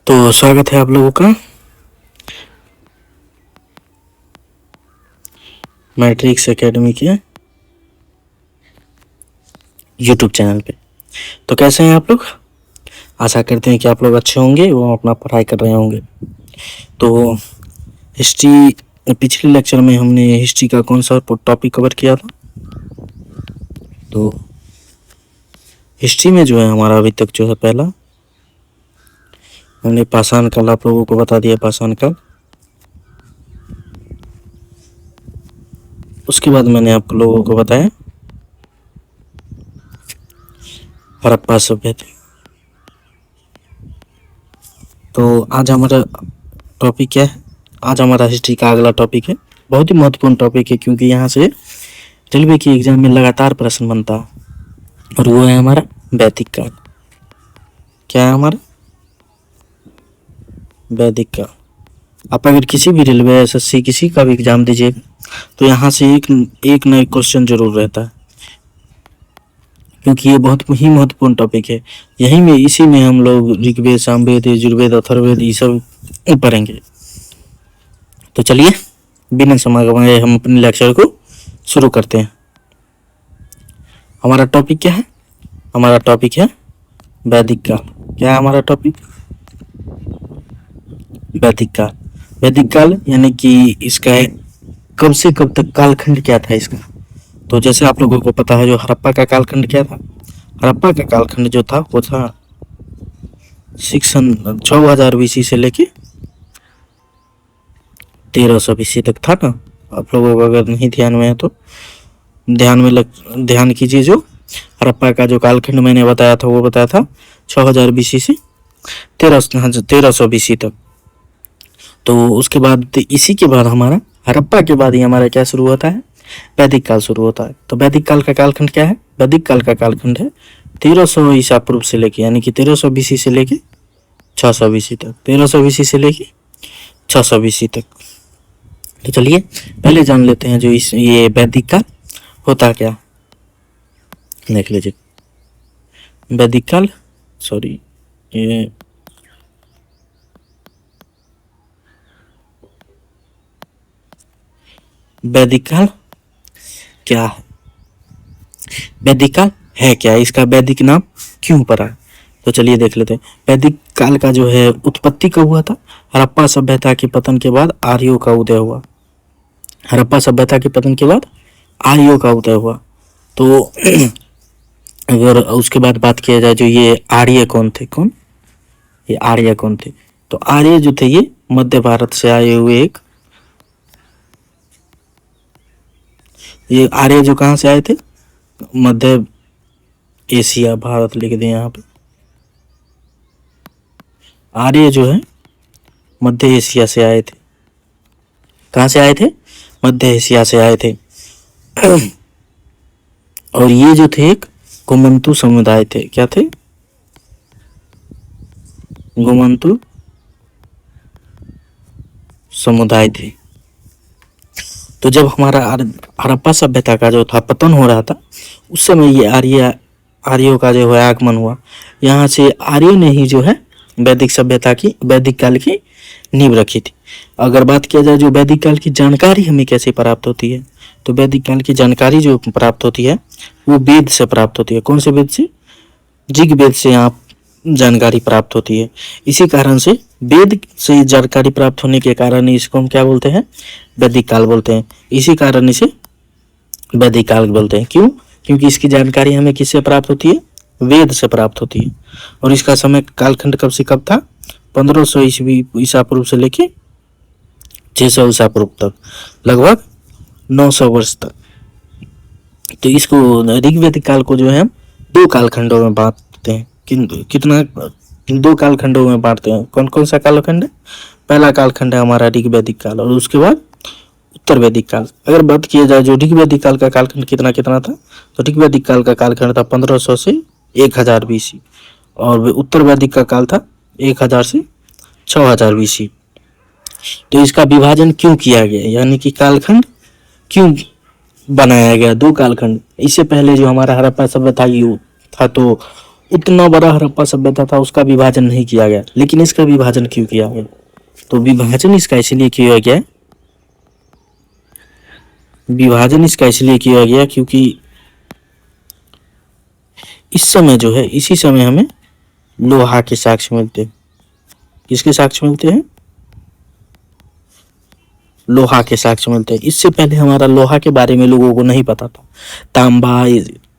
तो स्वागत है आप लोगों का मैट्रिक्स एकेडमी के यूट्यूब चैनल पे। तो कैसे हैं आप लोग? आशा करते हैं कि आप लोग अच्छे होंगे वो अपना पढ़ाई कर रहे होंगे। तो हिस्ट्री पिछले लेक्चर में हमने हिस्ट्री का कौन सा टॉपिक कवर किया था? तो हिस्ट्री में जो है हमारा अभी तक जो है पहला हमने पाषाण काल आप लोगों को बता दिया। पाषाण काल, उसके बाद मैंने आप लोगों को बताया हड़प्पा सभ्यता। तो आज हमारा टॉपिक क्या है? आज हमारा हिस्ट्री का अगला टॉपिक है, बहुत ही महत्वपूर्ण टॉपिक है क्योंकि यहाँ से रेलवे की एग्जाम में लगातार प्रश्न बनता है और वो है हमारा वैदिक काल। क्या है हमारा? वैदिक काल। आप अगर किसी भी रेलवे एसएससी किसी का भी एग्जाम दीजिएगा तो यहाँ से एक नए क्वेश्चन जरूर रहता है क्योंकि ये बहुत ही महत्वपूर्ण टॉपिक है। यही में इसी में हम लोग ऋग्वेद, सामवेद, यजुर्वेद, अथर्ववेद ये सब पढ़ेंगे। तो चलिए बिना समय गवाए हम अपने लेक्चर को शुरू करते हैं। हमारा टॉपिक क्या है? हमारा टॉपिक है वैदिक काल। क्या है हमारा टॉपिक? वैदिक काल। वैदिक काल यानी कि इसका कब से कब तक कालखंड क्या था इसका? तो जैसे आप लोगों को पता है जो हड़प्पा का कालखंड क्या था? हड़प्पा का कालखंड जो था वो था 6000 बीसी से लेके 1300 बीसी तक था ना। आप लोगों को अगर नहीं ध्यान में है तो ध्यान कीजिए। जो हड़प्पा का जो कालखंड मैंने बताया था वो बताया था 6000 बीसी से 1300 बीसी तक। तो उसके बाद इसी के बाद हमारा हड़प्पा के बाद ही हमारा क्या शुरू होता है? वैदिक काल शुरू होता है। तो वैदिक काल का कालखंड क्या है? वैदिक काल का कालखंड है 1300 ईसा पूर्व से लेके यानी कि 1300 बीसी से लेके 600 बीसी तक। 1300 बीसी से लेके 600 बीसी तक। तो चलिए पहले जान लेते हैं जो ये वैदिक काल होता क्या। देख लीजिए वैदिक काल, सॉरी ये वैदिक काल क्या है? वैदिक काल है क्या? इसका वैदिक नाम क्यों पड़ा? तो चलिए देख लेते हैं। वैदिक काल का जो है उत्पत्ति कब हुआ था? हड़प्पा सभ्यता के पतन के बाद आर्यों का उदय हुआ। हड़प्पा सभ्यता के पतन के बाद आर्यों का उदय हुआ। तो अगर उसके बाद बात किया जाए जो ये आर्य कौन थे? कौन ये आर्य कौन थे? तो आर्य जो थे ये मध्य भारत से आए हुए ये आर्य जो कहाँ से आए थे? मध्य एशिया, भारत लिख दें यहाँ पे। आर्य जो है मध्य एशिया से आए थे। कहाँ से आए थे? मध्य एशिया से आए थे। और ये जो थे एक घुमंतु समुदाय थे। क्या थे? घुमंतु समुदाय थे। तो जब हमारा हड़प्पा सभ्यता का जो था पतन हो रहा था उस समय ये आर्यों का जो है आगमन हुआ। यहाँ से आर्यों ने ही जो है वैदिक सभ्यता की, वैदिक काल की नींव रखी थी। अगर बात किया जाए जो वैदिक काल की जानकारी हमें कैसे प्राप्त होती है, तो वैदिक काल की जानकारी जो प्राप्त होती है वो वेद से प्राप्त होती है। कौन से वेद से? ऋग्वेद से आप जानकारी प्राप्त होती है। इसी कारण से वेद से जानकारी प्राप्त होने के कारण इसको हम क्या बोलते हैं? वैदिक काल बोलते हैं। इसी कारण इसे वैदिक काल बोलते हैं। क्यों? क्योंकि इसकी जानकारी हमें किससे प्राप्त होती है? वेद से प्राप्त होती है। और इसका समय कालखंड कब से कब था? 1500 ईसा पूर्व से लेके 600 ईसा पूर्व तक, लगभग 900 वर्ष तक। तो इसको ऋग्वेदिक काल को जो है हम दो कालखंडों में बांटते हैं। कितना? दो कालखंडों में बांटते हैं। कौन कौन सा कालखंड है? पहला कालखंड है हमारा ऋग्वेदिक काल और उसके बाद उत्तर वैदिक काल। अगर बात किया जाए जो ऋग्वेदिक काल का कालखंड कितना कितना था, तो ऋग्वेदिक काल का कालखंड था 1500 से 1000 बीसी और उत्तर वैदिक का काल था 1000 से 6000 बीसी। तो इसका विभाजन क्यों किया गया, यानी कि कालखंड क्यों बनाया गया? दो कालखंड। इससे पहले जो हमारा हड़प्पा सभ्यता था तो इतना बड़ा हड़प्पा सभ्यता था, उसका विभाजन नहीं किया गया, लेकिन इसका विभाजन क्यों किया गया? तो विभाजन इसका इसलिए किया गया, विभाजन इसका इसलिए किया गया क्योंकि इस समय जो है, इसी समय हमें लोहा के साक्ष्य मिलते हैं। किसके साक्ष्य मिलते हैं? लोहा के साक्ष्य मिलते हैं। इससे पहले हमारा लोहा के बारे में लोगों को नहीं पता था। तांबा,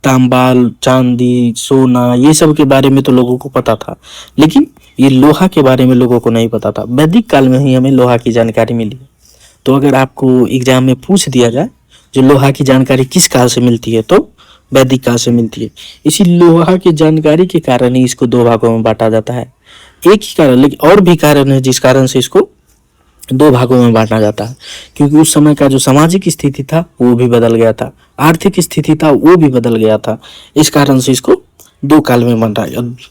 तांबा, चांदी, सोना, ये सब के बारे में तो लोगों को पता था, लेकिन ये लोहा के बारे में लोगों को नहीं पता था। वैदिक काल में ही हमें लोहा की जानकारी मिली। तो अगर आपको एग्जाम में पूछ दिया जाए जो लोहा की जानकारी किस काल से मिलती है, तो वैदिक काल से मिलती है। इसी लोहा की जानकारी के कारण ही इसको दो भागों में बांटा जाता है। एक ही कारण, लेकिन और भी कारण है जिस कारण से इसको दो भागों में बांटा जाता है, क्योंकि उस समय का जो सामाजिक स्थिति था वो भी बदल गया था, आर्थिक स्थिति था वो भी बदल गया था। इस कारण से इसको दो काल में बांटा,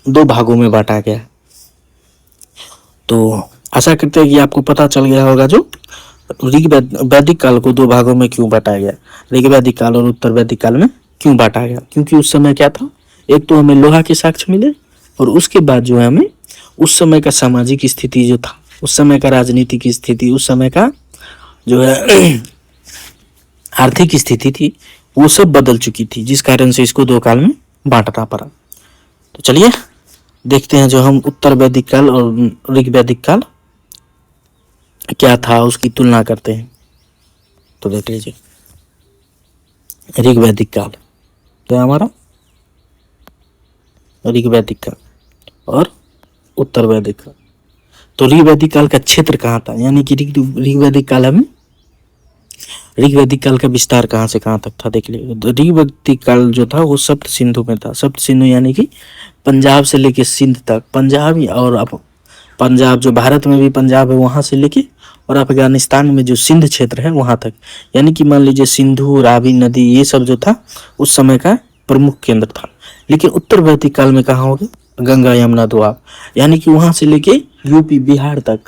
दो भागों में बांटा गया। तो आशा करते हैं कि आपको पता चल गया होगा जो वैदिक काल को दो भागों में क्यों बांटा गया, ऋग वैदिक काल और उत्तर वैदिक काल में क्यों बांटा गया। क्योंकि उस समय क्या था, एक तो हमें लोहा के साक्ष्य मिले, और उसके बाद जो है हमें उस समय का सामाजिक स्थिति जो था, उस समय का राजनीतिक स्थिति, उस समय का जो है आर्थिक स्थिति थी, वो सब बदल चुकी थी, जिस कारण से इसको दो काल में बांटना पड़ा। तो चलिए देखते हैं जो हम उत्तर वैदिक काल और ऋग वैदिक काल क्या था उसकी तुलना करते हैं। तो देख लीजिए, ऋग वैदिक काल क्या हमारा, ऋग वैदिक काल और उत्तर वैदिक काल। तो ऋग वैदिक काल का क्षेत्र कहाँ था, यानी कि ऋग वैदिक काल में ऋग वैदिक काल का विस्तार कहाँ से कहाँ तक था देख लीजिए। तो ऋग वैदिक काल जो था वो सप्त सिंधु में था। सप्त सिंधु यानी कि पंजाब से लेके सिंध तक, पंजाब और अब पंजाब जो भारत में भी पंजाब है वहां से लेके और अफगानिस्तान में जो सिंध क्षेत्र है वहां तक, यानी कि मान लीजिए सिंधु, रावी नदी, ये सब जो था उस समय का प्रमुख केंद्र था। लेकिन उत्तर वैदिक काल में कहाँ हो गया, गंगा यमुना दोआब, यानी कि वहां से लेके यूपी बिहार तक,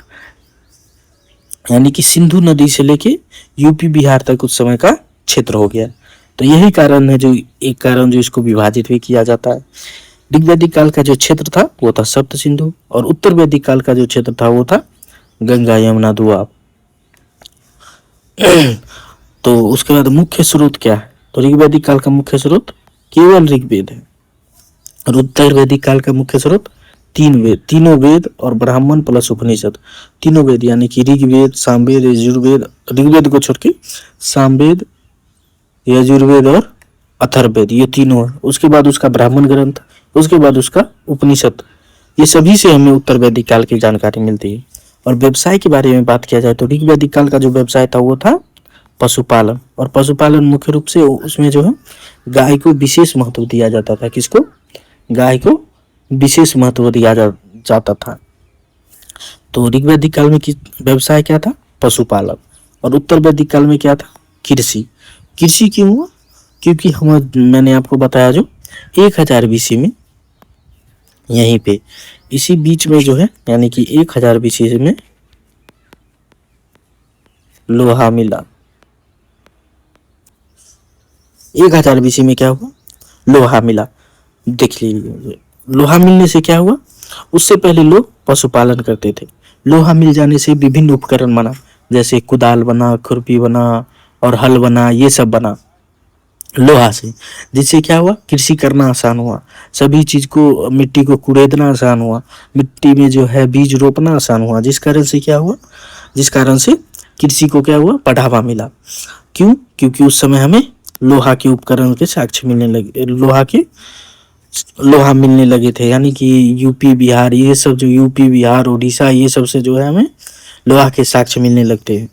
यानी कि सिंधु नदी से लेके यूपी बिहार तक उस समय का क्षेत्र हो गया। तो यही कारण है जो एक कारण जो इसको विभाजित भी किया जाता है। ऋग वैदिक काल का जो क्षेत्र था वो था सप्त सिंधु, और उत्तर वैदिक काल का जो क्षेत्र था वो था गंगा यमुना दोआब। तो उसके बाद मुख्य स्रोत क्या है, तो ऋग वैदिक काल का मुख्य स्रोत केवल ऋग्वेद है, और उत्तर वैदिक काल का मुख्य स्रोत तीन वेद, तीनों वेद और ब्राह्मण प्लस उपनिषद, तीनों वेद, यानी कि ऋग्वेद, सामवेद, यजुर्वेद, ऋग्वेद को छोड़ के सामवेद, यजुर्वेद और अथर्ववेद, ये तीनों है। उसके बाद उसका ब्राह्मण ग्रंथ, उसके बाद उसका उपनिषद, ये सभी से हमें उत्तर वैदिक काल की जानकारी मिलती है। और व्यवसाय के बारे में बात किया जाए तो ऋग वैदिक काल का जो व्यवसाय था वो था पशुपालन, और पशुपालन मुख्य रूप से उसमें जो है गाय को विशेष महत्व दिया जाता था। किसको, गाय को विशेष महत्व दिया जाता था। तो ऋग वैदिक काल में व्यवसाय क्या था, पशुपालन, और उत्तर वैदिक काल में क्या था, कृषि। कृषि क्यों हुआ, क्योंकि मैंने आपको बताया जो 1000 BC में यहीं पे इसी बीच में जो है, यानी कि 1000 BC में लोहा मिला। 1000 BC में क्या हुआ, लोहा मिला। देख लीजिए लोहा मिलने से क्या हुआ, उससे पहले लोग पशुपालन करते थे। लोहा मिल जाने से विभिन्न उपकरण बना, जैसे कुदाल बना, खुरपी बना और हल बना, ये सब बना लोहा से, जिससे क्या हुआ, कृषि करना आसान हुआ, सभी चीज को, मिट्टी को कुरेदना आसान हुआ, मिट्टी में जो है बीज रोपना आसान हुआ, जिस कारण से क्या हुआ, जिस कारण से कृषि को क्या हुआ, बढ़ावा मिला। क्यों, क्योंकि उस समय हमें लोहा के उपकरण के साक्ष्य मिलने लगे, लोहा मिलने लगे थे, यानी कि यूपी बिहार, ये सब जो यूपी बिहार उड़ीसा, ये सब से जो है हमें लोहा के साक्ष्य मिलने लगते हैं,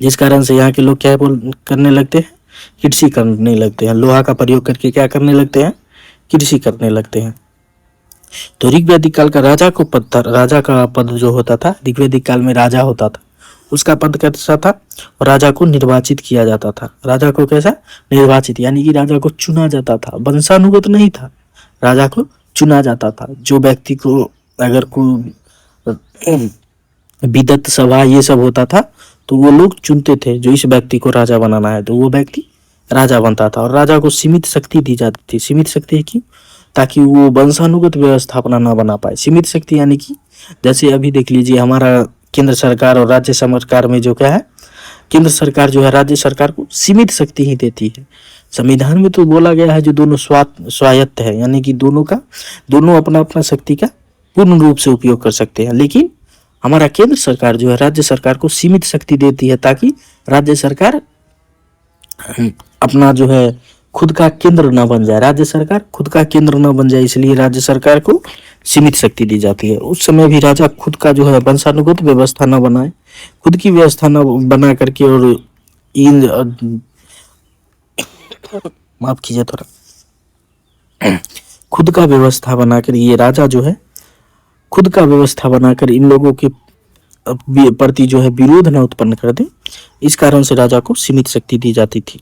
जिस कारण से यहाँ के लोग क्या करने लगते हैं, कृषि करने लगते हैं। लोहा का प्रयोग करके क्या करने लगते हैं, कृषि करने लगते हैं। तो ऋग वैदिक काल का राजा का पद जो होता था, ऋग वैदिक काल में राजा होता था, उसका पद कैसा था, और राजा को निर्वाचित किया जाता था। राजा को कैसा, निर्वाचित, यानी कि राजा को चुना जाता था, वंशानुगत नहीं था, राजा को चुना जाता था। जो व्यक्ति को अगर कोई विदत सभा ये सब होता था तो वो लोग चुनते थे जो इस व्यक्ति को राजा बनाना है, तो वो व्यक्ति राजा बनता था। और राजा को सीमित शक्ति दी जाती थी। सीमित शक्ति की, ताकि वो वंशानुगत व्यवस्था अपना ना बना पाए। सीमित शक्ति यानी कि जैसे अभी देख लीजिए हमारा केंद्र सरकार और राज्य सरकार में जो क्या है, केंद्र सरकार जो है राज्य सरकार को सीमित शक्ति ही देती है। संविधान में तो बोला गया है जो दोनों स्वायत्त है, यानी कि दोनों अपना अपना शक्ति का पूर्ण रूप से उपयोग कर सकते हैं। लेकिन हमारा केंद्र सरकार जो है राज्य सरकार को सीमित शक्ति देती है ताकि राज्य सरकार अपना जो है खुद का केंद्र न बन जाए, राज्य सरकार खुद का केंद्र न बन जाए, इसलिए राज्य सरकार को सीमित शक्ति दी जाती है। उस समय भी राजा खुद का जो है वंशानुगत व्यवस्था न बनाए, खुद की व्यवस्था न बना करके और इन माफ कीजिए थोड़ा, खुद का व्यवस्था बनाकर ये राजा जो है खुद का व्यवस्था बनाकर इन लोगों के प्रति जो है विरोध न उत्पन्न कर दे, इस कारण से राजा को सीमित शक्ति दी जाती थी।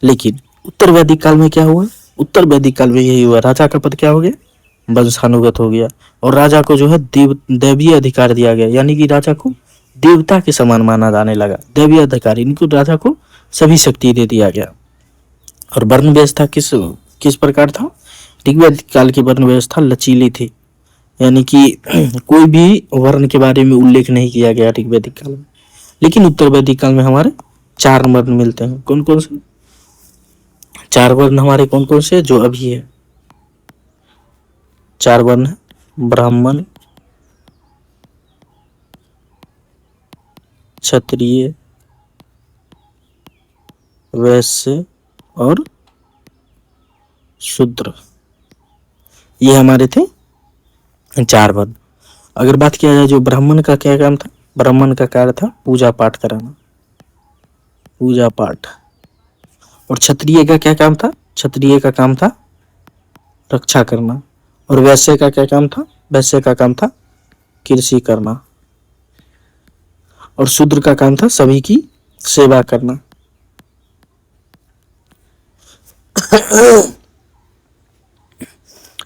लेकिन उत्तर वैदिक काल में क्या हुआ, उत्तर वैदिक काल में यही हुआ, राजा का पद क्या हो गया, वंशानुगत हो गया और राजा को जो है दैवीय अधिकार दिया गया, यानी कि राजा को देवता के समान माना जाने लगा। दैवीय अधिकार, इनको राजा को सभी शक्ति दे दिया गया। और वर्ण व्यवस्था किस प्रकार था, ऋग्वैदिक काल की वर्ण व्यवस्था लचीली थी, यानी कि कोई भी वर्ण के बारे में उल्लेख नहीं किया गया ऋग्वैदिक काल में। लेकिन उत्तर वैदिक काल में हमारे 4 वर्ण मिलते हैं। कौन कौन से 4 वर्ण हमारे, कौन कौन से जो अभी है 4 वर्ण है, ब्राह्मण, क्षत्रिय, वैश्य और शूद्र, ये हमारे थे 4 वर्ण। अगर बात किया जाए जो ब्राह्मण का क्या काम था, ब्राह्मण का कार्य था पूजा पाठ कराना, पूजा पाठ। और क्षत्रिय का क्या काम था, क्षत्रिय का काम था रक्षा करना। और वैश्य का क्या काम था, वैश्य का काम था कृषि करना। और शूद्र का काम था सभी की सेवा करना।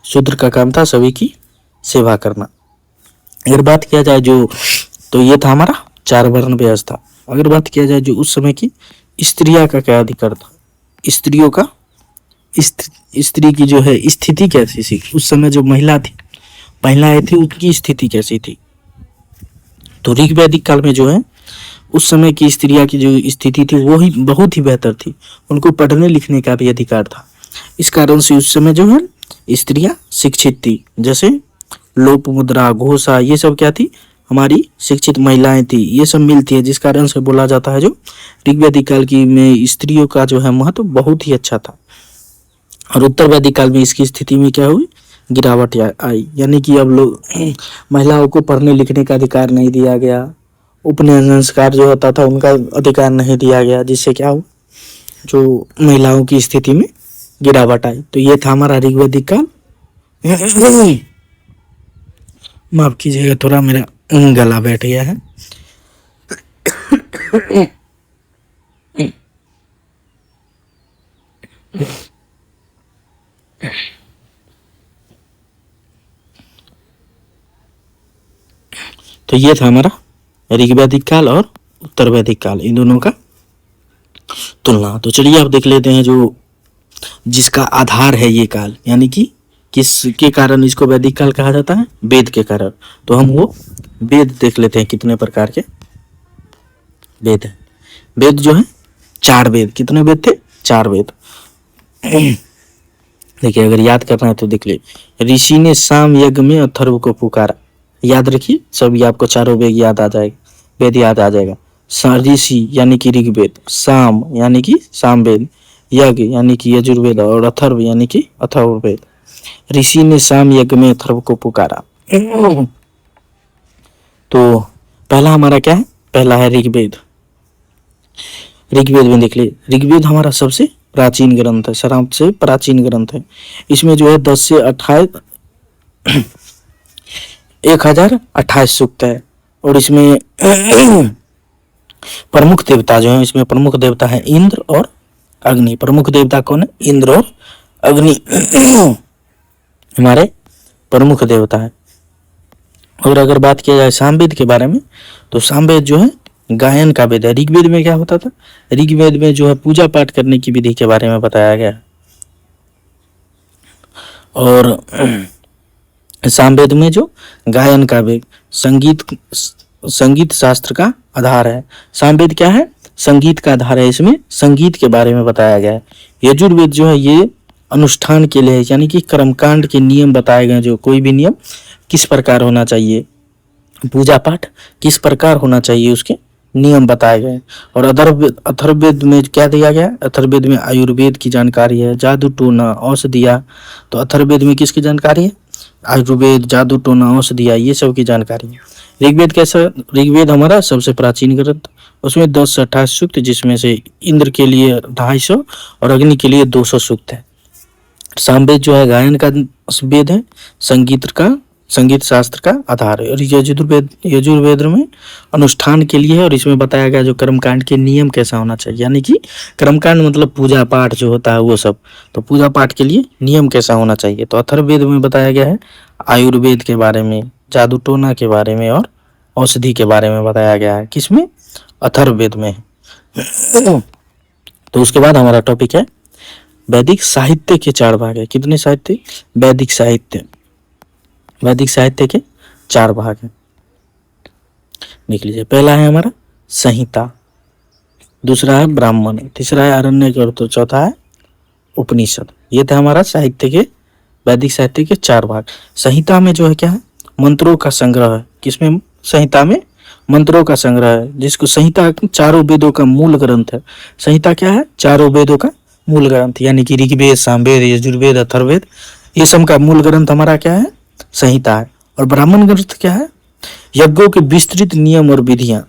शूद्र का काम था सभी की सेवा करना। अगर बात किया जाए जो, तो ये था हमारा 4 वर्ण व्यवस्था। अगर बात किया जाए जो उस समय की स्त्रियां का क्या अधिकार था, स्त्रियों का, स्त्री की जो है स्थिति कैसी थी, उस समय जो महिलाएं थी उनकी स्थिति कैसी थी। तो ऋग्वैदिक काल में जो है उस समय की स्त्रियां की जो स्थिति थी वो ही बहुत ही बेहतर थी, उनको पढ़ने लिखने का भी अधिकार था। इस कारण से उस समय जो है स्त्रियां शिक्षित थी, जैसे लोपमुद्रा, घोषा, ये सब क्या थी, हमारी शिक्षित महिलाएं थी, ये सब मिलती है, जिस कारण से बोला जाता है जो ऋग्वैदिक काल की में स्त्रियों का जो है महत्व बहुत ही अच्छा था। और उत्तर वैदिक काल में इसकी स्थिति में क्या हुई, गिरावट आई, यानी कि अब लोग महिलाओं को पढ़ने लिखने का अधिकार नहीं दिया गया, उपनयन संस्कार जो होता था उनका अधिकार नहीं दिया गया, जिससे क्या हुआ, जो महिलाओं की स्थिति में गिरावट आई। तो ये था हमारा ऋग्वैदिक काल। माफ कीजिएगा थोड़ा मेरा गला बैठ गया है। तो ये था हमारा ऋग्वैदिक काल और उत्तर वैदिक काल, इन दोनों का तुलना। तो चलिए अब देख लेते हैं जो जिसका आधार है ये काल, यानी कि किसके कारण इसको वैदिक काल कहा जाता है, वेद के कारण। तो हम वो वेद देख लेते हैं, कितने प्रकार के वेद है। वेद जो है 4 वेद, कितने वेद थे, 4 वेद। देखिए अगर याद करना है तो देख ले, ऋषि ने साम यज्ञ में अथर्व को पुकारा, याद रखिए सभी आपको चारों वेद याद आ जाएगा, वेद याद आ जाएगा। ऋषि यानी कि ऋग्वेद, साम यानी कि सामवेद, यज्ञ यानी कि यजुर्वेद और अथर्व यानी कि अथर्ववेद। ऋषि ने साम यज्ञ में अथर्व को पुकारा। तो पहला हमारा क्या है, पहला है ऋग्वेद। ऋग्वेद में देख ले, ऋग्वेद हमारा सबसे प्राचीन ग्रंथ है, सबसे प्राचीन ग्रंथ है। इसमें जो है 10 से 1028 सूक्त है। और इसमें प्रमुख देवता जो है, इसमें प्रमुख देवता है इंद्र और अग्नि। प्रमुख देवता कौन है, इंद्र और अग्नि हमारे प्रमुख देवता है। और अगर बात किया जाए सामवेद के बारे में, तो सामवेद जो है गायन का वेद है। ऋग्वेद में क्या होता था, ऋग्वेद में जो है पूजा पाठ करने की विधि के बारे में बताया गया। और सामवेद में जो गायन का वेग, संगीत शास्त्र का आधार है। सामवेद क्या है? संगीत का आधार है। इसमें संगीत के बारे में बताया गया है। यजुर्वेद जो है ये अनुष्ठान के लिए, यानी कि कर्मकांड के नियम बताए गए, जो कोई भी नियम किस प्रकार होना चाहिए, पूजा पाठ किस प्रकार होना चाहिए, उसके नियम बताए गए। और अथर्ववेद में क्या दिया गया? अथर्ववेद में आयुर्वेद की जानकारी है, जादू टोना औषधिया। तो अथर्ववेद में किसकी जानकारी है? आयुर्वेद, जादू टोना औषधिया, ये सब की जानकारी है। ऋग्वेद कैसा? ऋग्वेद हमारा सबसे प्राचीन ग्रंथ, उसमें 10 से 28 सूक्त, जिसमें से इंद्र के लिए 250 और अग्नि के लिए 200 सूक्त है। सामवेद जो है गायन का वेद है, संगीत शास्त्र का आधार है। और यजुर्वेद में अनुष्ठान के लिए है, और इसमें बताया गया जो कर्मकांड के नियम कैसा होना चाहिए, यानी कि कर्मकांड मतलब पूजा पाठ जो होता है वो सब, तो पूजा पाठ के लिए नियम कैसा होना चाहिए। तो अथर्ववेद में बताया गया है आयुर्वेद के बारे में, जादू टोना के बारे में और औषधि के बारे में बताया गया है। किसमें? अथर्ववेद में। तो उसके बाद हमारा टॉपिक है वैदिक साहित्य के 4 भाग है। कितने साहित्य? वैदिक साहित्य के 4 भाग हैं। देख लीजिए, पहला है हमारा संहिता, दूसरा है ब्राह्मण, तीसरा है आरण्यक और तो चौथा है उपनिषद। ये था हमारा वैदिक साहित्य के 4 भाग। संहिता में जो है क्या है? मंत्रों का संग्रह है। किसमें? संहिता में मंत्रों का संग्रह है, जिसको संहिता 4 वेदों का मूल ग्रंथ है। संहिता क्या है? 4 वेदों का मूल ग्रंथ, यानी कि ऋग्वेद, सामवेद, यजुर्वेद, अथर्ववेद, ये सब का मूल ग्रंथ हमारा क्या है? संहिता है। और ब्राह्मण ग्रंथ क्या है? यज्ञों के विस्तृत नियम और विधियां।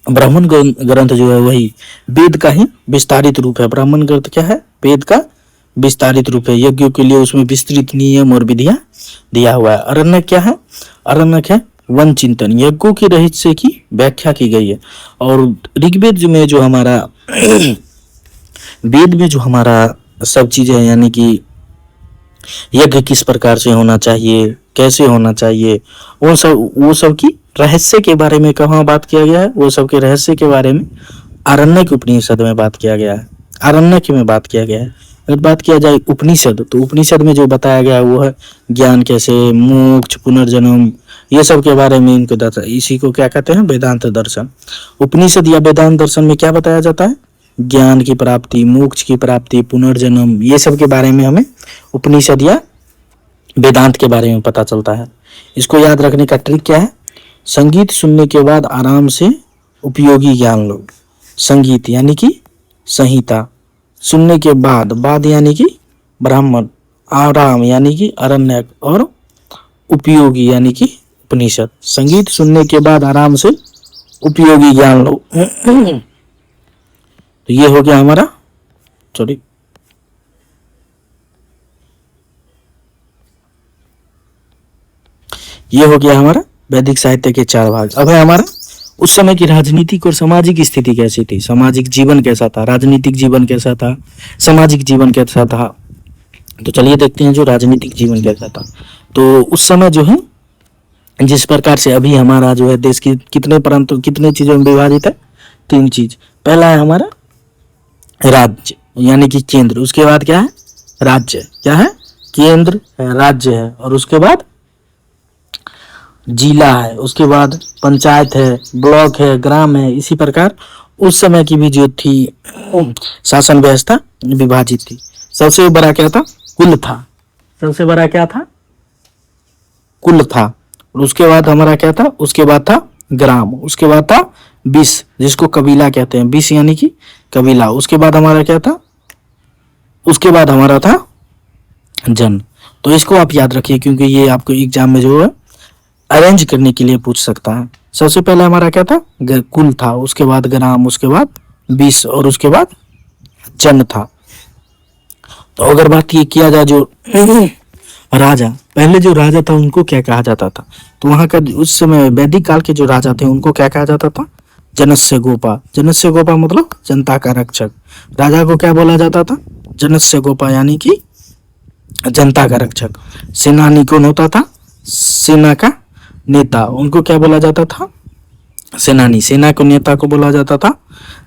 ब्राह्मण ग्रंथ जो है वही वेद का ही विस्तारित रूप है। ब्राह्मण ग्रंथ क्या है? वेद का विस्तारित रूप है। यज्ञों के लिए उसमें विस्तृत नियम और विधियां दिया हुआ है। अरण्यक क्या है? अरण्यक है वन चिंतन, यज्ञों के रहस्य की व्याख्या की गई है। और ऋग्वेद में जो हमारा वेद में जो हमारा सब चीजें, यानी कि यज्ञ किस प्रकार से होना चाहिए, कैसे होना चाहिए, वो सब की रहस्य के बारे में कहाँ बात किया गया है? वो सब के रहस्य के बारे में आरण्यक उपनिषद में बात किया गया है। आरण्यक में बात किया गया है। अगर बात किया जाए उपनिषद, तो उपनिषद में जो बताया गया है वो है ज्ञान कैसे, मोक्ष, पुनर्जन्म, ये सब के बारे में इनको इसी को क्या कहते हैं? वेदांत दर्शन। उपनिषद या वेदांत दर्शन में क्या बताया जाता है? ज्ञान की प्राप्ति, मोक्ष की प्राप्ति, पुनर्जन्म, ये सब के बारे में हमें उपनिषद या वेदांत के बारे में पता चलता है। इसको याद रखने का ट्रिक क्या है? संगीत सुनने के बाद आराम से उपयोगी ज्ञान लो। संगीत यानी कि संहिता, सुनने के बाद यानी कि ब्राह्मण, आराम यानी कि अरण्यक, और उपयोगी यानी कि उपनिषद। संगीत सुनने के बाद आराम से उपयोगी ज्ञान लो। तो ये हो गया हमारा, सॉरी, ये हो गया हमारा वैदिक साहित्य के 4 भाग। अब है हमारा उस समय की राजनीतिक और सामाजिक स्थिति कैसी थी, सामाजिक जीवन कैसा था, राजनीतिक जीवन कैसा था, सामाजिक जीवन कैसा था। तो चलिए देखते हैं जो राजनीतिक जीवन कैसा था। तो उस समय जो है, जिस प्रकार से अभी हमारा जो है देश की कितने चीजों में विभाजित है? 3 चीज। पहला है हमारा राज्य, यानी कि केंद्र। उसके बाद क्या है? राज्य। क्या है? केंद्र है, राज्य है, और उसके बाद जिला है, उसके बाद पंचायत है, ब्लॉक है, ग्राम है। इसी प्रकार उस समय की भी जो थी शासन व्यवस्था विभाजित थी। सबसे बड़ा क्या था? कुल था। सबसे बड़ा क्या था? कुल था। और उसके बाद हमारा क्या था? उसके बाद था ग्राम, उसके बाद था विष, जिसको कबीला कहते हैं। विष यानी कि कबीला। उसके बाद हमारा क्या था? उसके बाद हमारा था जन। तो इसको आप याद रखिए, क्योंकि ये आपको एग्जाम में जो है अरेंज करने के लिए पूछ सकता है। सबसे पहले हमारा क्या था? कुल था, उसके बाद ग्राम, उसके बाद विष, और उसके बाद जन था। तो अगर बात ये किया जाए जो राजा, पहले जो राजा था उनको क्या कहा जाता था? तो वहां का उस समय वैदिक काल के जो राजा थे उनको क्या कहा जाता था? जनस्य गोपा। जनस्य गोपा मतलब जनता का रक्षक। राजा को क्या बोला जाता था? जनस्य गोपा, यानी कि जनता का रक्षक। सेनानी कौन होता था? सेना का नेता, उनको क्या बोला जाता था? सेनानी। सेना को नेता को बोला जाता था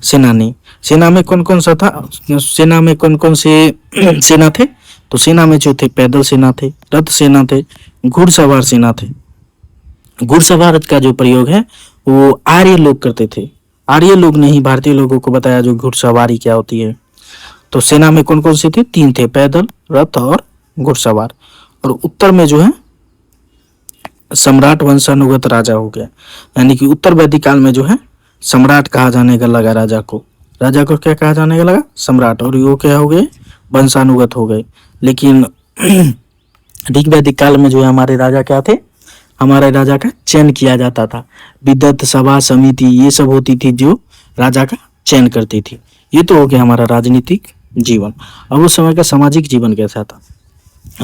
सेनानी। सेना में कौन कौन सा था? सेना में कौन कौन से सेना थे? तो सेना में जो थे पैदल सेना थे, रथ सेना थे, घुड़सवार सेना थे। घुड़सवार का जो प्रयोग है वो आर्य लोग करते थे। आर्य लोग ने ही भारतीय लोगों को बताया जो घुड़सवारी क्या होती है। तो सेना में कौन कौन से थे? 3 थे, पैदल, रथ और घुड़सवार। और उत्तर में जो है सम्राट वंशानुगत राजा हो गया, यानी कि उत्तर वैदिक काल में जो है सम्राट कहा जाने का लगा राजा को। राजा को क्या कहा जाने का लगा? सम्राट। और वो क्या हो गए? वंशानुगत हो गए। लेकिन ऋग वैदिक काल में जो है हमारे राजा क्या थे? हमारे राजा का चयन किया जाता था। विदत सभा समिति ये सब होती थी जो राजा का चयन करती थी। ये तो हो गया हमारा राजनीतिक जीवन। अब उस समय का सामाजिक जीवन कैसा था?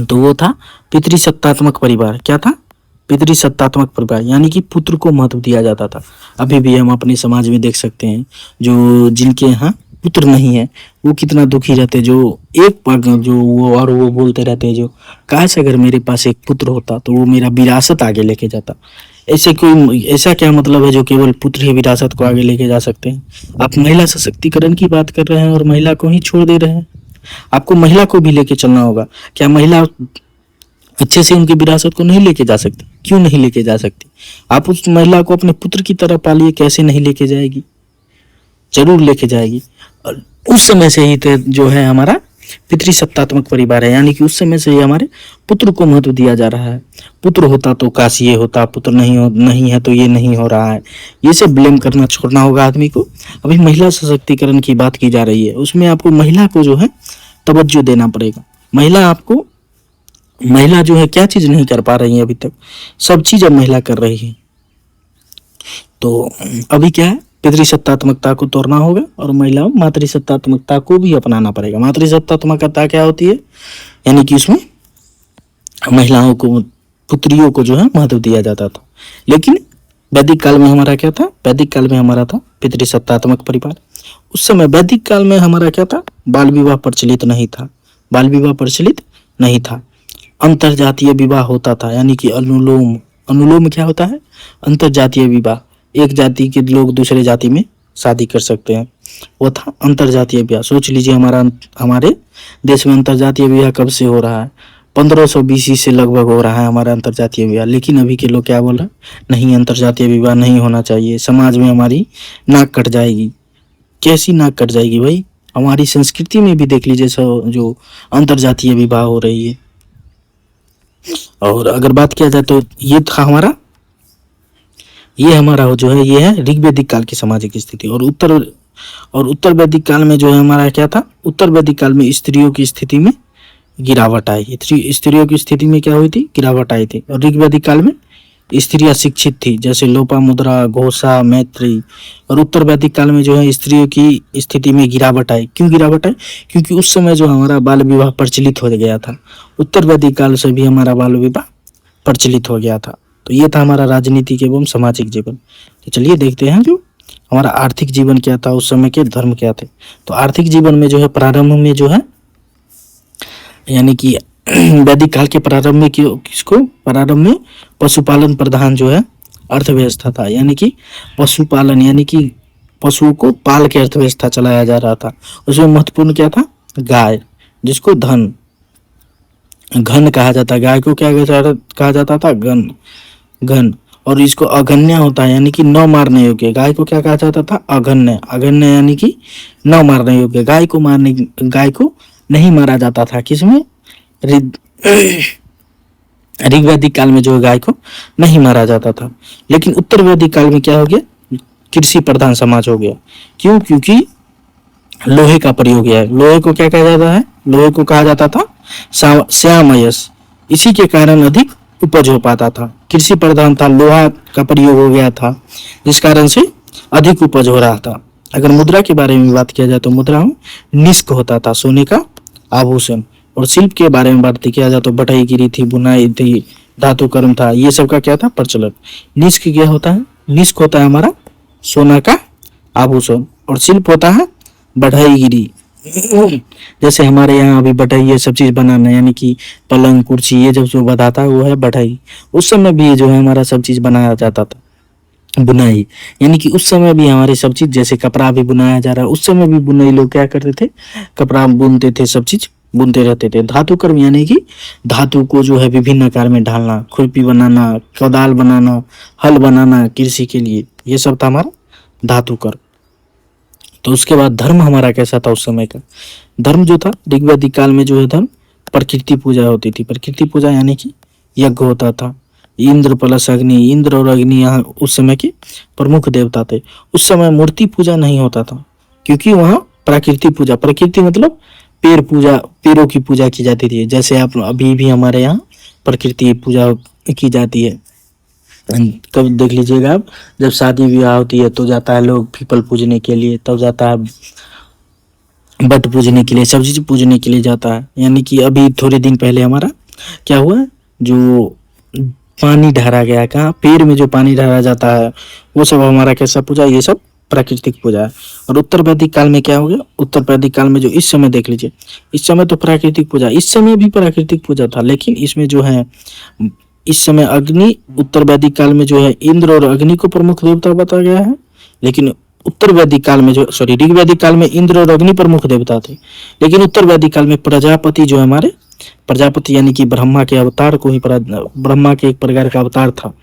तो वो था पितृसत्तात्मक परिवार। क्या था? पितृसत्तात्मक परिवार, यानी कि पुत्र को महत्व दिया जाता था। अभी भी हम अपने समाज में देख सकते हैं जो जिनके यहाँ पुत्र नहीं है वो कितना दुखी रहते, जो एक पग जो वो बोलते रहते हैं जो काश अगर मेरे पास एक पुत्र होता तो वो मेरा विरासत आगे लेके जाता। ऐसा क्या मतलब है जो केवल पुत्र ही विरासत को आगे लेके जा सकते हैं? आप महिला सशक्तिकरण की बात कर रहे हैं और महिला को ही छोड़ दे रहे हैं। आपको महिला को भी लेके चलना होगा। क्या महिला अच्छे से उनकी विरासत को नहीं लेके जा सकती? क्यों नहीं लेके जा सकती? आप उस महिला को अपने पुत्र की तरह पालिए, कैसे नहीं लेके जाएगी? जरूर लेके जाएगी। और उस समय से ही जो है हमारा पितृसत्तात्मक परिवार है, यानी कि उस समय से ही हमारे पुत्र को महत्व दिया जा रहा है। पुत्र होता तो काश ये होता, पुत्र नहीं है तो ये नहीं हो रहा है। ये सब ब्लेम करना छोड़ना होगा आदमी को। अभी महिला सशक्तिकरण की बात की जा रही है, उसमें आपको महिला को जो है तवज्जो देना पड़ेगा। महिला जो है क्या चीज नहीं कर पा रही है अभी तक? सब चीज अब महिला कर रही है। तो अभी क्या है? पितृसत्तात्मकता को तोड़ना होगा और महिला मातृसत्तात्मकता को भी अपनाना पड़ेगा। मातृसत्तात्मकता क्या होती है? यानी कि उसमें महिलाओं को, पुत्रियों को जो है महत्व दिया जाता था। लेकिन वैदिक काल में हमारा क्या था? वैदिक काल में हमारा था पितृसत्तात्मक परिवार। उस समय वैदिक काल में हमारा क्या था? बाल विवाह प्रचलित नहीं था। बाल विवाह प्रचलित नहीं था। अंतरजातीय विवाह होता था, यानी कि अनुलोम। अनुलोम क्या होता है? अंतरजातीय विवाह। एक जाति के लोग दूसरे जाति में शादी कर सकते हैं, वो था अंतरजातीय विवाह। सोच लीजिए हमारे देश में अंतरजातीय विवाह कब से हो रहा है? 1500 BC से लगभग हो रहा है हमारा अंतरजातीय विवाह। लेकिन अभी के लोग क्या बोल रहे हैं? नहीं, अंतरजातीय विवाह नहीं होना चाहिए, समाज में हमारी नाक कट जाएगी। कैसी नाक कट जाएगी भाई? हमारी संस्कृति में भी देख लीजिए जो अंतरजातीय विवाह हो रही है। और अगर बात किया जाए तो ये था हमारा जो है ये है ऋग वैदिक काल की सामाजिक स्थिति। और उत्तर वैदिक काल में जो है हमारा क्या था? उत्तर वैदिक काल में स्त्रियों की स्थिति में गिरावट आई। स्त्रियों की स्थिति में क्या हुई थी? गिरावट आई थी। और ऋग वैदिक काल में स्त्रियां शिक्षित थी, जैसे लोपामुद्रा, घोषा, मैत्री। और उत्तर वैदिक काल में जो है स्त्रियों की स्थिति में गिरावट आई। क्यों गिरावट आई? क्योंकि उस समय जो हमारा बाल विवाह प्रचलित हो गया था। उत्तर वैदिक काल से भी हमारा बाल विवाह प्रचलित हो गया था। तो ये था हमारा राजनीतिक एवं सामाजिक जीवन। तो चलिए देखते हैं जो हमारा आर्थिक जीवन क्या था, उस समय के धर्म क्या थे। तो आर्थिक जीवन में जो है प्रारंभ में जो है, यानी कि वैदिक काल के प्रारंभ में प्रारंभ में पशुपालन प्रधान जो है अर्थव्यवस्था था। यानी कि पशुपालन, यानी कि पशुओं को पाल के अर्थव्यवस्था चलाया जा रहा था। उसमें महत्वपूर्ण क्या था? गाय, जिसको घन कहा जाता है। गाय को क्या कहा जाता था? घन। और इसको अगन्य होता है, यानी कि न मारने योग्य। गाय को क्या कहा जाता था? अगन्य। अगन्य यानी कि न मारने योग्य। गाय को नहीं मारा जाता था। किसमें? ऋग वैदिक काल में जो गाय को नहीं मारा जाता था। लेकिन उत्तर वैदिक काल में क्या हो गया? कृषि प्रधान समाज हो गया। क्यों? क्योंकि लोहे का प्रयोग है। लोहे को क्या कहा जाता है? लोहे को कहा जाता था श्यामयस। इसी के कारण अधिक उपज हो पाता था। कृषि प्रधान था, लोहा का प्रयोग हो गया था, जिस कारण से अधिक उपज हो रहा था। अगर मुद्रा के बारे में बात किया जाए तो मुद्रा में निष्क होता था, सोने का आभूषण। और शिल्प के बारे में बात किया जाए तो बढ़ईगिरी थी, बुनाई थी, धातु कर्म था। ये सब का क्या था? प्रचलन। निष्क क्या होता है? निष्क होता है हमारा सोना का आभूषण। और शिल्प होता है बढ़ईगिरी। जैसे हमारे यहाँ अभी बढ़ई ये सब चीज बनाना, यानी कि पलंग, कुर्सी, ये जब जो बनाता है वो है बढ़ई। उस समय भी जो है हमारा सब चीज बनाया जाता था। बुनाई, यानी कि उस समय भी हमारे सब चीज, जैसे कपड़ा भी बुनाया जा रहा है, उस समय भी बुनाई लोग क्या करते थे? कपड़ा बुनते थे, सब चीज बुनते रहते थे। धातु कर्म यानी कि धातु को जो है विभिन्न आकार में ढालना, खुरपी बनाना, कोदाल बनाना, हल बनाना कृषि के लिए, ये सब था हमारा धातु कर्म। तो उसके बाद धर्म हमारा कैसा था उस समय का? धर्म जो था ऋग वैदिक काल में जो है धर्म प्रकृति पूजा होती थी। प्रकृति पूजा यानी कि यज्ञ होता था, इंद्र प्लस अग्नि, इंद्र और अग्नि यहाँ उस समय के प्रमुख देवता थे। उस समय मूर्ति पूजा नहीं होता था क्योंकि वहाँ प्राकृतिक पूजा, प्रकृति मतलब पेड़ पूजा, पेड़ों की पूजा की जाती थी। जैसे आप अभी भी हमारे यहाँ प्रकृति पूजा की जाती है। कभी देख लीजिएगा आप, जब शादी विवाह होती है तो जाता है लोग पीपल पूजने के लिए, तब जाता है बट पूजने के लिए, सब चीज पूजने के लिए जाता है। यानी कि अभी थोड़े दिन पहले हमारा क्या हुआ, जो पानी ढारा गया, कहाँ पेड़ में जो पानी ढारा जाता है वो सब हमारा कैसा पूजा, ये सब प्राकृतिक पूजा है। और उत्तर वैदिक काल में क्या हो गया, उत्तर वैदिक काल में जो इस समय देख लीजिए, इस समय तो प्राकृतिक पूजा, इस समय भी प्राकृतिक पूजा था, लेकिन इसमें जो है इस समय अग्नि, उत्तर वैदिक काल में जो है इंद्र और अग्नि को प्रमुख देवता बताया गया है। लेकिन उत्तर वैदिक काल में जो सॉरी ऋग वैदिक काल में इंद्र और अग्नि प्रमुख देवता थे, लेकिन उत्तर वैदिक काल में प्रजापति जो है हमारे, प्रजापति यानी कि ब्रह्मा के अवतार को ही ब्रह्मा के एक प्रकार का अवतार था।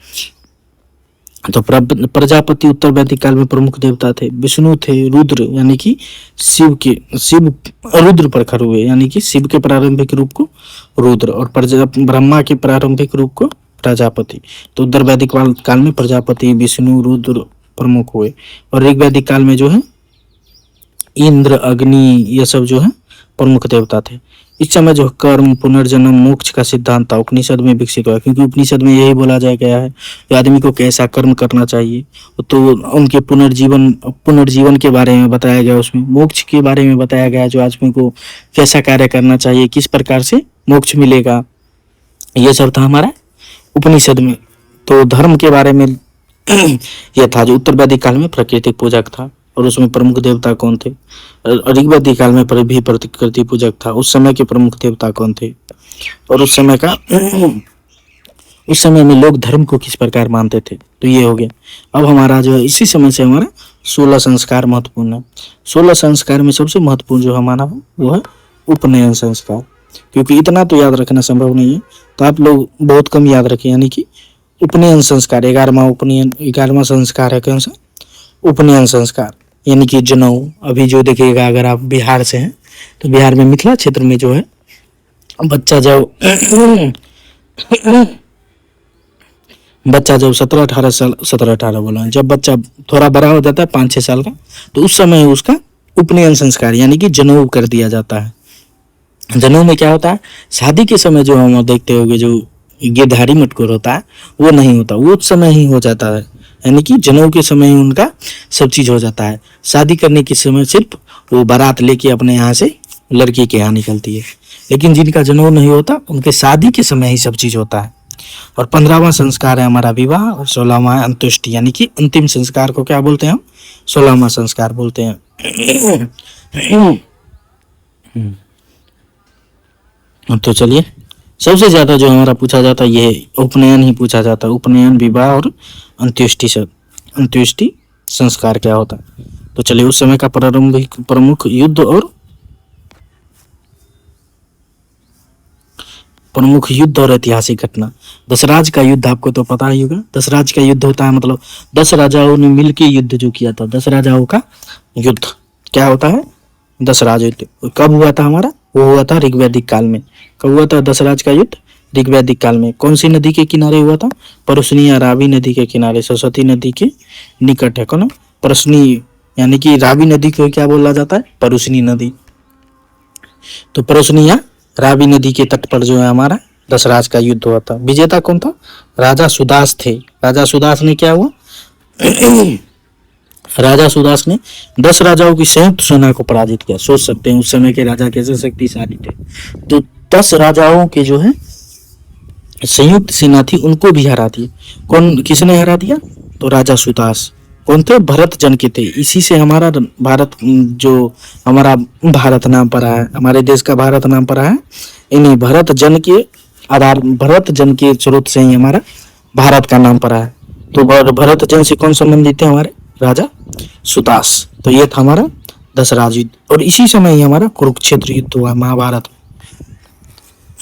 तो प्रजापति उत्तर वैदिक काल में प्रमुख देवता थे। विष्णु थे, रुद्र यानी कि शिव रुद्र प्रखर हुए, यानी कि शिव के प्रारंभिक रूप को रुद्र और ब्रह्मा के प्रारंभिक रूप को प्रजापति। तो उत्तर वैदिक काल में प्रजापति, विष्णु, रुद्र प्रमुख हुए। और ऋग वैदिक काल में जो है इंद्र, अग्नि, ये सब जो है प्रमुख देवता थे। इस समय जो कर्म, पुनर्जन्म, मोक्ष का सिद्धांत था उपनिषद में विकसित हुआ, क्योंकि उपनिषद में यही बोला जाया गया है कि आदमी को कैसा कर्म करना चाहिए। तो उनके पुनर्जीवन के बारे में बताया गया, उसमें मोक्ष के बारे में बताया गया, जो आदमी को कैसा कार्य करना चाहिए, किस प्रकार से मोक्ष मिलेगा, ये सब था हमारा उपनिषद में। तो धर्म के बारे में यह था जो उत्तर वैदिक काल में प्राकृतिक पूजक था, और उसमें प्रमुख देवता कौन थे। ऋग वैदिक काल में भी प्रकृति पूजक था, उस समय के प्रमुख देवता कौन थे, और उस समय में लोग धर्म को किस प्रकार मानते थे। तो ये हो गया। अब हमारा जो है इसी समय से हमारा 16 संस्कार महत्वपूर्ण है। 16 संस्कार में सबसे महत्वपूर्ण जो हमारा है वो है उपनयन संस्कार, क्योंकि इतना तो याद रखना संभव नहीं है, तो आप लोग बहुत कम याद रखें। यानी कि उपनयन संस्कार 11वां संस्कार है, कौन सा, उपनयन संस्कार, यानी कि जनेऊ। अभी जो देखिएगा, अगर आप बिहार से हैं तो बिहार में मिथिला क्षेत्र में जो है बच्चा जब 17-18 बोला, जब बच्चा थोड़ा बड़ा हो जाता है 5-6 साल का, तो उस समय उसका उपनयन संस्कार यानी कि जनेऊ कर दिया जाता है। जनेऊ में क्या होता है, शादी के समय जो हम देखते होंगे जो गिरधारी मटकोर होता है वो नहीं होता, वो उस समय ही हो जाता है। यानी कि जनेऊ के समय ही उनका सब चीज हो जाता है। शादी करने के समय सिर्फ वो बारात लेके अपने यहाँ से लड़की के यहाँ निकलती है, लेकिन जिनका जनेऊ नहीं होता उनके शादी के समय ही सब चीज होता है। और 15वां संस्कार है हमारा विवाह, और 16वां है अंत्येष्टि, यानी कि अंतिम संस्कार को क्या बोलते हैं हम, 16वां संस्कार बोलते हैं। तो चलिए, सबसे ज्यादा जो हमारा पूछा जाता है ये उपनयन ही पूछा जाता है। उपनयन, विवाह और अंत्येष्टि संस्कार क्या होता है। तो चलिए, उस समय का प्रारंभिक प्रमुख युद्ध और ऐतिहासिक घटना। दशराज का युद्ध आपको तो पता ही होगा। दशराज का युद्ध होता है मतलब 10 राजाओं ने मिलकर युद्ध जो किया था, 10 राजाओं का युद्ध क्या होता है, दशराज युद्ध। कब हुआ था हमारा, वो हुआ था ऋग वैदिक काल में। कब हुआ था दशराज का युद्ध, ऋग वैदिक काल में। कौन सी नदी के किनारे हुआ था, परसनी या रावी नदी के किनारे, सरस्वती नदी के निकट है। कौन, परसनी, यानी कि रावी नदी को क्या बोला जाता है, परुसनी नदी। तो परसनी या रावी नदी के तट पर जो है हमारा दशराज का युद्ध हुआ था। विजेता कौन था, राजा सुदास थे। राजा सुदास ने क्या हुआ राजा सुदास ने 10 राजाओं की संयुक्त सेना को पराजित किया। सोच सकते हैं उस समय के राजा कैसे शक्तिशाली थे। तो 10 राजाओं के जो है संयुक्त सेना थी, उनको भी हरा दिया। किसने हरा दिया, तो राजा सुदास। कौन थे, भरत जन के थे। इसी से हमारा भारत, जो हमारा भारत नाम पड़ा है, हमारे देश का भारत नाम पड़ा है इन्हीं भरत जन के स्रोत से ही हमारा भारत का नाम पड़ा है। तो भरत जन से कौन संबंधित थे, हमारे राजा सुदास। तो ये था हमारा दशराज युद्ध। और इसी समय ही हमारा कुरुक्षेत्र युद्ध हुआ महाभारत में।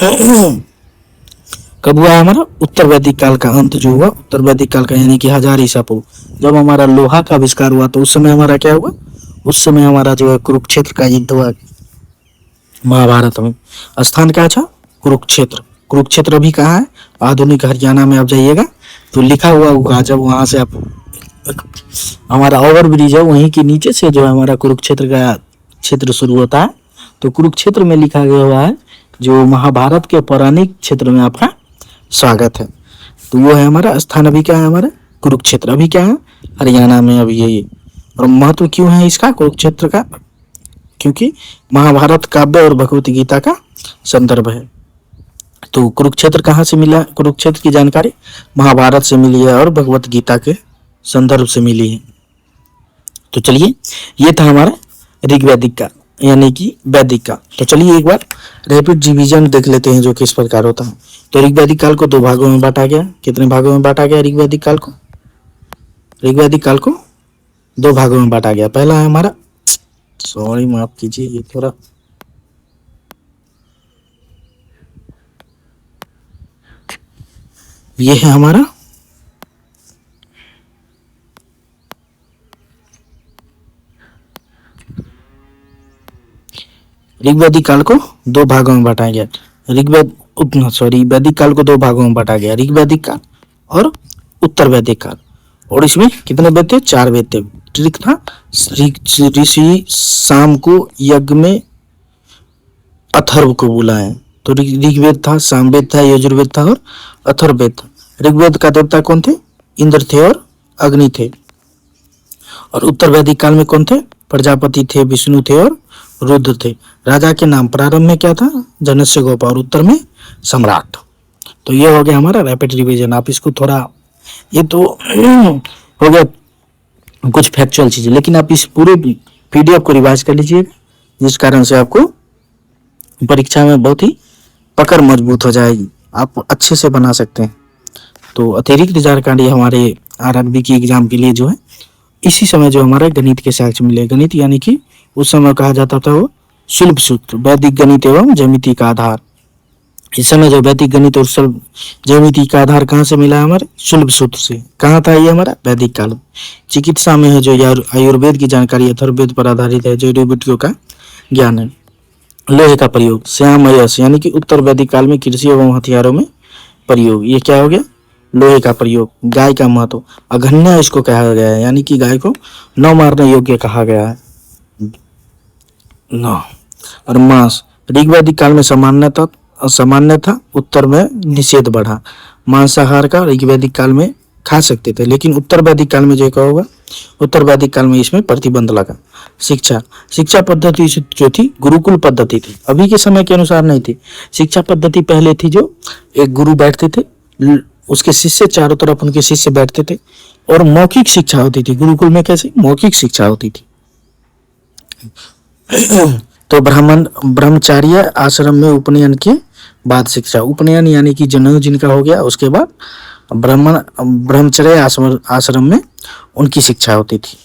कब हुआ है हमारा उत्तर वैदिक काल का अंत जो हुआ, उत्तर वैदिक काल का यानी कि 1000 ईसा पूर्व जब हमारा लोहा का आविष्कार हुआ तो उस समय हमारा क्या हुआ, उस समय हमारा जो है कुरुक्षेत्र का युद्ध हुआ महाभारत में। स्थान क्या था, कुरुक्षेत्र। कुरुक्षेत्र अभी कहाँ है, आधुनिक हरियाणा में। आप जाइएगा तो लिखा हुआ होगा, जब वहां से आप हमारा ओवर ब्रिज है वहीं के नीचे से जो है हमारा कुरुक्षेत्र का क्षेत्र शुरू होता है, तो कुरुक्षेत्र में लिखा गया हुआ है जो महाभारत के पौराणिक क्षेत्र में आपका स्वागत है। तो वो है हमारा स्थान, अभी क्या है हमारा कुरुक्षेत्र, अभी क्या है हरियाणा में अभी ये। और महत्व क्यों है इसका कुरुक्षेत्र का, क्योंकि महाभारत काव्य और भगवत गीता का संदर्भ है। तो कुरुक्षेत्र कहाँ से मिला, कुरुक्षेत्र की जानकारी महाभारत से मिली है और भगवत गीता के संदर्भ से मिली है। तो चलिए ये था हमारा ऋग्वैदिक का यानी कि वैदिक का। तो चलिए एक बार रैपिड रिवीजन देख लेते हैं जो किस प्रकार होता है। तो ऋग्वैदिक काल को 2 भागों में बांटा गया। कितने भागों में बांटा गया ऋग्वैदिक काल को, ऋग्वैदिक काल को 2 भागों में बांटा गया। पहला है हमारा, सॉरी माफ कीजिए ये थोड़ा ये है हमारा ऋग्वैदिक काल को 2 भागों में बांटा गया। वैदिक काल को 2 भागों में बांटा गया, ऋग्वैदिक काल और उत्तर वैदिक काल। और इसमें कितने वेद थे, 4 वेद थे। ऋग था ऋषि साम को यज्ञ में अथर्व को बुलाए, तो ऋग्वेद था, सामवेद था, यजुर्वेद था और अथर्ववेद था। ऋग्वेद का देवता कौन थे, इंद्र थे और अग्नि थे। और उत्तर वैदिक काल में कौन थे, प्रजापति थे, विष्णु थे और रुद्र थे। राजा के नाम प्रारंभ में क्या था, जनस्य गोप, और उत्तर में सम्राट। तो ये हो गया हमारा रैपिड रिवीजन। आप इसको थोड़ा, ये तो हो गया कुछ फैक्चुअल चीजें, लेकिन आप इस पूरे पीडीएफ को रिवाइज कर लीजिएगा, जिस कारण से आपको परीक्षा में बहुत ही पकड़ मजबूत हो जाएगी, आप अच्छे से बना सकते हैं। तो अतिरिक्त जानकारी हमारे आरआरबी की एग्जाम के लिए जो है इसी समय जो हमारे गणित के साक्ष्य मिले। गणित यानी कि उस समय कहा जाता था वो शुल्भ सूत्र, वैदिक गणित एवं ज्यामिति का आधार। इस समय जो वैदिक गणित और ज्यामिति का आधार कहाँ से मिला, हमारे शुल्भ सूत्र से। कहाँ था ये हमारा, वैदिक काल। चिकित्सा में है जो आयुर्वेद की जानकारी अथर्ववेद पर आधारित है, जो जड़ी का ज्ञान है। लोहे का प्रयोग, श्याम अयस यानी कि उत्तर वैदिक काल में कृषि एवं हथियारों में प्रयोग, ये क्या हो गया, लोहे का प्रयोग। गाय का महत्व, अघन्य इसको कहा गया है, यानी कि गाय को न मारने योग्य कहा गया है, न। और मांस, ऋग्वैदिक काल में सामान्य था, उत्तर में निषेध बढ़ा। मांसाहार का ऋग्वैदिक काल में खा सकते थे, लेकिन उत्तर वैदिक काल में जो क्या होगा, उत्तर वैदिक काल में इसमें प्रतिबंध लगा। शिक्षा पद्धति जो थी गुरुकुल पद्धति थी, अभी के समय के अनुसार नहीं थी। शिक्षा पद्धति पहले थी जो एक गुरु बैठते थे, उसके शिष्य चारों तरफ उनके शिष्य बैठते थे और मौखिक शिक्षा होती थी। गुरुकुल में कैसे मौखिक शिक्षा होती थी। तो ब्रह्मचार्य आश्रम में उपनयन के बाद शिक्षा, उपनयन यानी कि जनेऊ जिनका हो गया, उसके बाद ब्रह्मचर्य आश्रम में उनकी शिक्षा होती थी।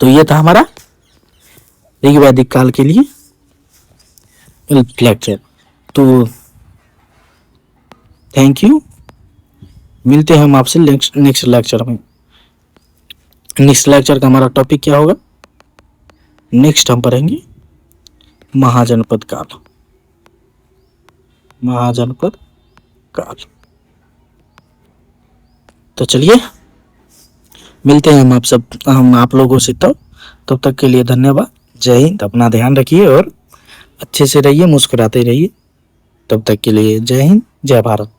तो ये था हमारा ऋग्वैदिक काल के लिए लेक्चर। तो थैंक यू, मिलते हैं हम आपसे नेक्स्ट लेक्चर में। नेक्स्ट लेक्चर का हमारा टॉपिक क्या होगा, नेक्स्ट हम पढ़ेंगे महाजनपद काल। महाजनपद काल। तो चलिए मिलते हैं हम आप लोगों से। तब तक के लिए धन्यवाद। जय हिंद। अपना ध्यान रखिए और अच्छे से रहिए, मुस्कुराते रहिए। तब तक के लिए जय हिंद, जय भारत।